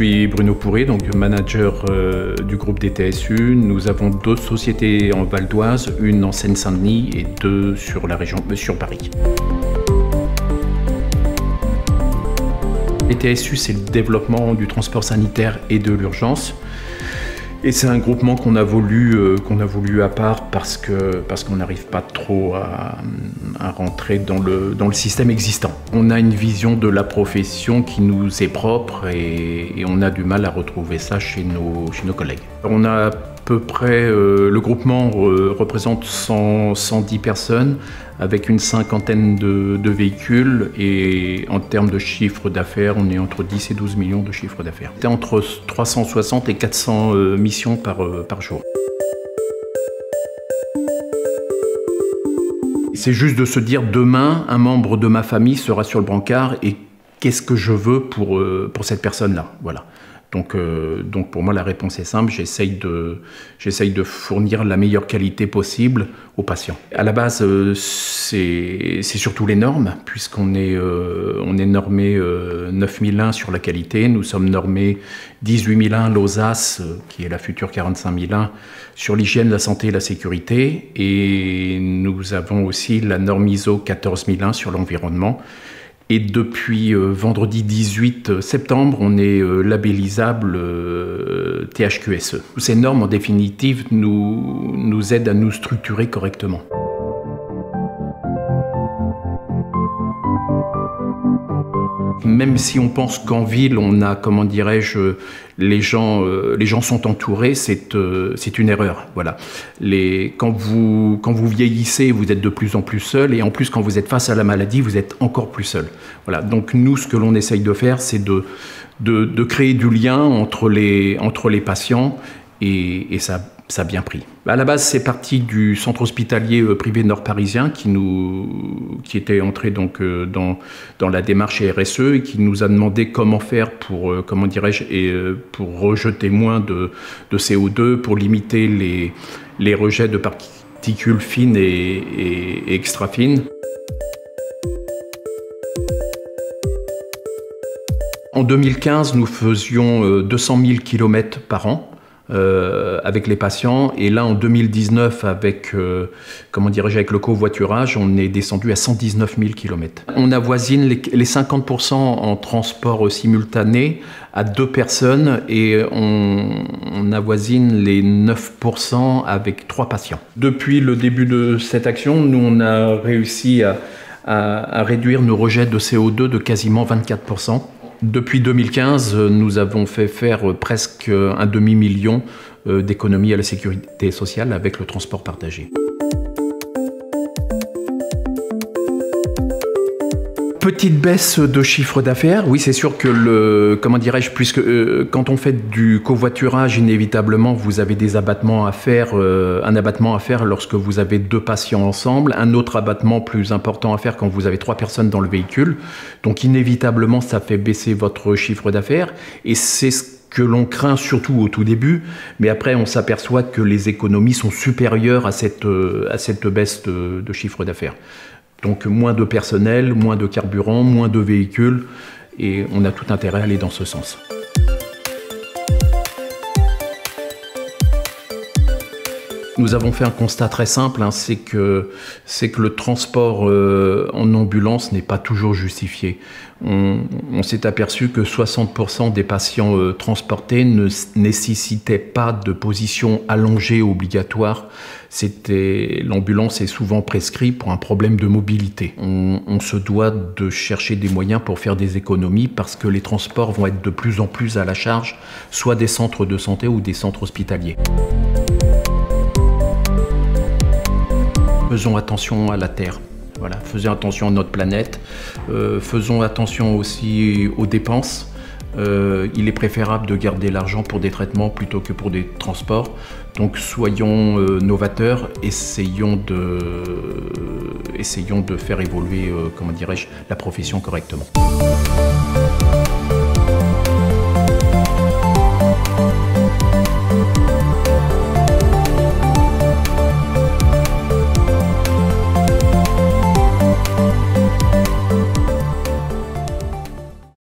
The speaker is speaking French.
suis Bruno Pourré, donc manager du groupe des TSU. Nous avons 2 sociétés en Val d'Oise, une en Seine-Saint-Denis et 2 sur la région, sur Paris. Les TSU, c'est le développement du transport sanitaire et de l'urgence. Et c'est un groupement qu'on a voulu à part parce qu'on n'arrive pas trop à rentrer dans le système existant. On a une vision de la profession qui nous est propre et on a du mal à retrouver ça chez nos collègues. On a à peu près, le groupement représente 110 personnes avec une cinquantaine de véhicules et en termes de chiffre d'affaires, on est entre 10 et 12 millions de chiffre d'affaires. C'est entre 360 et 400 missions par jour. C'est juste de se dire demain, un membre de ma famille sera sur le brancard et qu'est-ce que je veux pour cette personne-là, voilà. Donc pour moi, la réponse est simple, j'essaye de fournir la meilleure qualité possible aux patients. À la base, c'est surtout les normes, puisqu'on est normé 9001 sur la qualité, nous sommes normés 18001 l'OSAS, qui est la future 45001, sur l'hygiène, la santé et la sécurité, et nous avons aussi la norme ISO 14001 sur l'environnement. Et depuis vendredi 18 septembre, on est labellisable THQSE. Ces normes, en définitive, nous aident à nous structurer correctement. Même si on pense qu'en ville, on a, comment dirais-je, les gens sont entourés, c'est une erreur. Voilà. Quand vous vieillissez, vous êtes de plus en plus seul, et en plus, quand vous êtes face à la maladie, vous êtes encore plus seul. Voilà. Donc nous, ce que l'on essaye de faire, c'est de créer du lien entre les patients, et ça a bien pris. À la base, c'est parti du centre hospitalier privé nord-parisien qui était entré donc dans la démarche RSE et qui nous a demandé comment faire pour, comment dirais-je, pour rejeter moins de CO2, pour limiter les rejets de particules fines et extra fines. En 2015, nous faisions 200 000 km par an. Avec les patients, et là en 2019 avec comment dirais-je, avec le covoiturage, on est descendu à 119 000 km. On avoisine les 50% en transport simultané à 2 personnes et on avoisine les 9% avec 3 patients. Depuis le début de cette action, nous on a réussi à réduire nos rejets de CO2 de quasiment 24%. Depuis 2015, nous avons fait faire presque un demi-million d'économies à la sécurité sociale avec le transport partagé. Petite baisse de chiffre d'affaires, oui c'est sûr que comment dirais-je, puisque quand on fait du covoiturage, inévitablement vous avez des abattements à faire, un abattement à faire lorsque vous avez 2 patients ensemble, un autre abattement plus important à faire quand vous avez 3 personnes dans le véhicule, donc inévitablement ça fait baisser votre chiffre d'affaires et c'est ce que l'on craint surtout au tout début, mais après on s'aperçoit que les économies sont supérieures à cette baisse de chiffre d'affaires. Donc moins de personnel, moins de carburant, moins de véhicules, et on a tout intérêt à aller dans ce sens. Nous avons fait un constat très simple, c'est que le transport en ambulance n'est pas toujours justifié. On s'est aperçu que 60% des patients transportés ne nécessitaient pas de position allongée obligatoire. L'ambulance est souvent prescrite pour un problème de mobilité. On se doit de chercher des moyens pour faire des économies parce que les transports vont être de plus en plus à la charge, soit des centres de santé ou des centres hospitaliers. Faisons attention à la Terre, voilà. Faisons attention à notre planète, faisons attention aussi aux dépenses. Il est préférable de garder l'argent pour des traitements plutôt que pour des transports. Donc soyons novateurs, essayons de faire évoluer, comment dirais-je, la profession correctement.